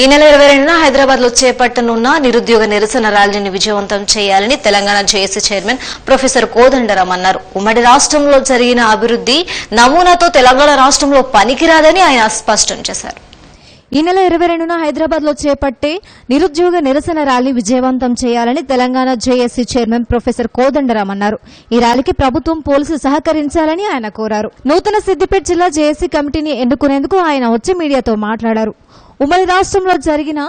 ఈ నెల 22న హైదరాబాద్ లో చేపట్టనున్న నిరుద్యోగ నిరసన ర్యాలీని విజయవంతం చేయాలని Telangana JAC chairman professor Kodandaram అన్నారు. ఉమ్మడి రాష్ట్రంలో జరిగిన అభివృద్ధి నమూనాతో తెలంగాణ రాష్ట్రంలో పనికిరాదని ఆయన స్పష్టం చేశారు. ఈ నెల 22న హైదరాబాద్ లో చేపట్టే నిరుద్యోగ నిరసన ర్యాలీ విజయవంతం చేయాలని Telangana JAC chairman professor Kodandaram అన్నారు. ఈ ర్యాలీకి ప్రభుత్వం పోలీసులు సహకరించాలని ఆయన కోరారు. నూతన సిద్దిపేట జిల్లా జేఏసీ కమిటీని ఎన్నుకునేందుకు ఆయన వచ్చి మీడియాతో మాట్లాడారు. ఉమ్మడి రాష్ట్రంలో జరిగిన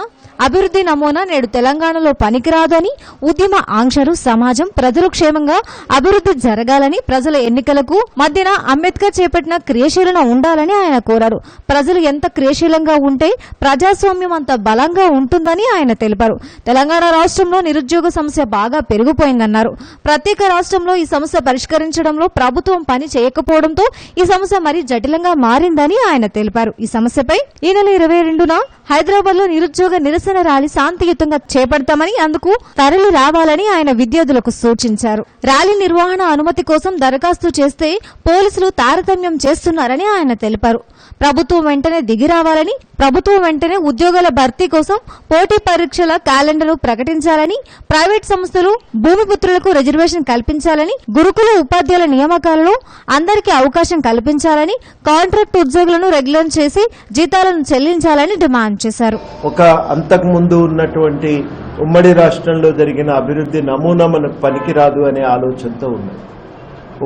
అభివృద్ధి నమూనా నేడు తెలంగాణలో పనికిరాదని, ఉద్యమ ఆంక్షలు సమాజం ప్రజలు క్షేమంగా అభివృద్ధి జరగాలని, ప్రజల ఎన్నికలకు మధ్యన అంబేద్కర్ చేపట్టిన క్రియాశీలన ఉండాలని ఆయన కోరారు. ప్రజలు ఎంత క్రియాశీలంగా ఉంటే ప్రజాస్వామ్యం అంత బలంగా ఉంటుందని ఆయన తెలిపారు. తెలంగాణ రాష్ట్రంలో నిరుద్యోగ సమస్య బాగా పెరిగిపోయిందన్నారు. ప్రత్యేక రాష్ట్రంలో ఈ సమస్య పరిష్కరించడంలో ప్రభుత్వం పని చేయకపోవడంతో ఈ సమస్య మరీ జటిలంగా మారిందని ఆయన తెలిపారు. ఈ సమస్యపై ఈ నెల 22న హైదరాబాద్ లో నిరుద్యోగ నిరసన ర్యాలీ శాంతియుతంగా చేపడతామని, అందుకు తరలి రావాలని ఆయన విద్యార్థులకు సూచించారు. ర్యాలీ నిర్వహణ అనుమతి కోసం దరఖాస్తు చేస్తే పోలీసులు తారతమ్యం చేస్తున్నారని ఆయన తెలిపారు. ప్రభుత్వం వెంటనే దిగి రావాలని, ప్రభుత్వం వెంటనే ఉద్యోగాల భర్తీ కోసం పోటీ పరీక్షల క్యాలెండర్ ప్రకటించాలని, ప్రైవేట్ సంస్థలు భూమిపుత్రులకు రిజర్వేషన్ కల్పించాలని, గురుకుల ఉపాధ్యాయుల నియామకాలలో అందరికీ అవకాశం కల్పించాలని, కాంట్రాక్ట్ ఉద్యోగులను రెగ్యులర్ చేసి జీతాలను చెల్లించాలని డిమాండ్ చేశారు. ఒక అంతకు ముందు ఉన్నటువంటి ఉమ్మడి రాష్ట్రంలో జరిగిన అభివృద్ధి నమూనా మనకు పనికిరాదు అనే ఆలోచనతో ఉన్నది.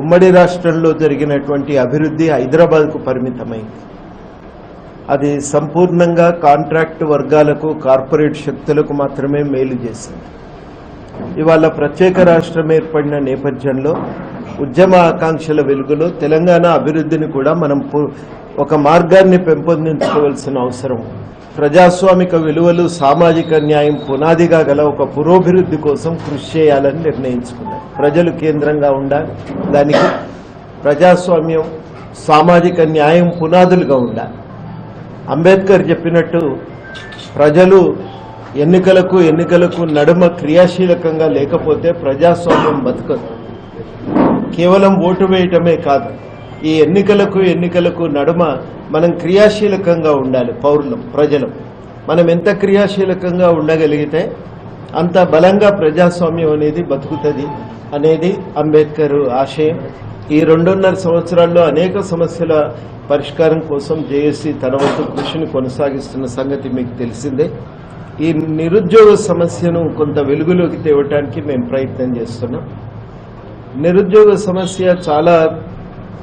ఉమ్మడి రాష్ట్రంలో జరిగినటువంటి అభివృద్ధి హైదరాబాద్కు పరిమితమైంది. అది సంపూర్ణంగా కాంట్రాక్ట్ వర్గాలకు, కార్పొరేట్ శక్తులకు మాత్రమే మేలు చేసింది. ఇవాళ ప్రత్యేక రాష్ట్రం ఏర్పడిన నేపథ్యంలో ఉద్యమ ఆకాంక్షల వెలుగులో తెలంగాణ అభివృద్ధిని కూడా మనం ఒక మార్గాన్ని పెంపొందించుకోవాల్సిన అవసరం. ప్రజాస్వామిక విలువలు, సామాజిక న్యాయం పునాదిగా గల ఒక పురోభివృద్ధి కోసం కృషి చేయాలని నిర్ణయించుకున్నారు. ప్రజలు కేంద్రంగా ఉండాలి, దానికి ప్రజాస్వామ్యం, సామాజిక న్యాయం పునాదులుగా ఉండాలి. అంబేద్కర్ చెప్పినట్టు ప్రజలు ఎన్నికలకు నడుమ క్రియాశీలకంగా లేకపోతే ప్రజాస్వామ్యం బతకదు. కేవలం ఓటు వేయటమే కాదు, ఈ ఎన్నికలకు నడుమ మనం క్రియాశీలకంగా ఉండాలి. పౌరులం, ప్రజలం మనం ఎంత క్రియాశీలకంగా ఉండగలిగితే అంత బలంగా ప్రజాస్వామ్యం అనేది బతుకుతుంది అనేది అంబేద్కర్ ఆశయం. ఈ 2.5 సంవత్సరాల్లో అనేక సమస్యల పరిష్కారం కోసం జేఏసీ తన వంతు కృషిని కొనసాగిస్తున్న సంగతి మీకు తెలిసిందే. ఈ నిరుద్యోగ సమస్యను కొంత వెలుగులోకి తేవటానికి మేము ప్రయత్నం చేస్తున్నాం. నిరుద్యోగ సమస్య చాలా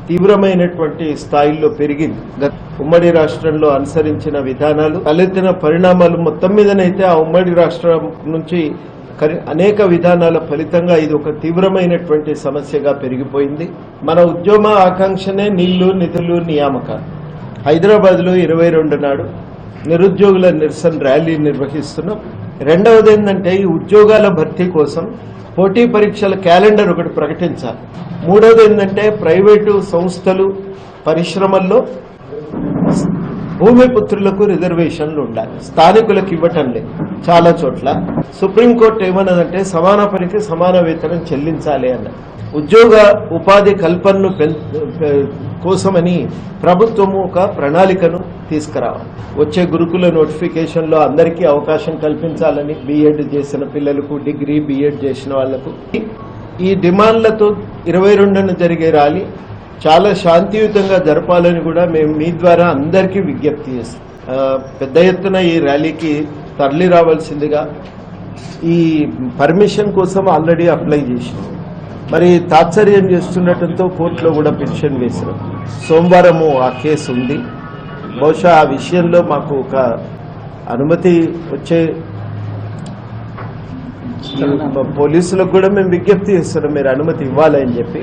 తీవ్రమైనటువంటి స్థాయిలో పెరిగింది. ఉమ్మడి రాష్ట్రంలో అనుసరించిన విధానాలు, తలెత్తిన పరిణామాలు మొత్తం మీదనైతే ఆ ఉమ్మడి రాష్ట్రం నుంచి అనేక విధానాల ఫలితంగా ఇది ఒక తీవ్రమైనటువంటి సమస్యగా పెరిగిపోయింది. మన ఉద్యమ ఆకాంక్షనే నీళ్లు, నిధులు, నియామకాలు. హైదరాబాద్లో 22 నాడు నిరుద్యోగుల నిరసన ర్యాలీ నిర్వహిస్తున్నాం. రెండవది ఏంటంటే ఈ ఉద్యోగాల భర్తీ కోసం పోటీ పరీక్షల క్యాలెండర్ ఒకటి ప్రకటించాలి. మూడవది ఏంటంటే ప్రైవేటు సంస్థలు, పరిశ్రమల్లో భూమిపుత్రులకు రిజర్వేషన్లు ఉండాలి. స్థానికులకు ఇవ్వటం లేదు చాలా చోట్ల. సుప్రీంకోర్టు ఏమన్నదంటే సమాన పనికి సమాన వేతనం చెల్లించాలి అన్న. ఉద్యోగ ఉపాధి కల్పనను కోసమని ప్రభుత్వము ఒక ప్రణాళికను తీసుకురావాలి. వచ్చే గురుకుల నోటిఫికేషన్లో అందరికీ అవకాశం కల్పించాలని, బీఎడ్ చేసిన పిల్లలకు, డిగ్రీ బీఎడ్ చేసిన వాళ్లకు. ఈ డిమాండ్లతో 22న జరిగే ర్యాలీ చాలా శాంతియుతంగా జరపాలని కూడా మేము మీ ద్వారా అందరికీ విజ్ఞప్తి చేస్తాం. పెద్ద ఎత్తున ఈ ర్యాలీకి తరలి రావాల్సిందిగా ఈ పర్మిషన్ కోసం ఆల్రెడీ అప్లై చేసినాం. మరి తాత్సర్యం చేస్తుండటంతో కోర్టులో కూడా పిటిషన్ వేసినాం. సోమవారము ఆ కేసు ఉంది. బహుశా ఆ విషయంలో మాకు ఒక అనుమతి వచ్చే పోలీసులకు కూడా మేము విజ్ఞప్తి చేస్తున్నాం, మీరు అనుమతి ఇవ్వాలని చెప్పి.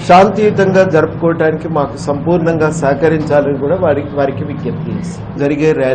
శాంతియుతంగా జరుపుకోవడానికి మాకు సంపూర్ణంగా సహకరించాలని కూడా వారికి విజ్ఞప్తి చేస్తాం. జరిగే ర్యాలీ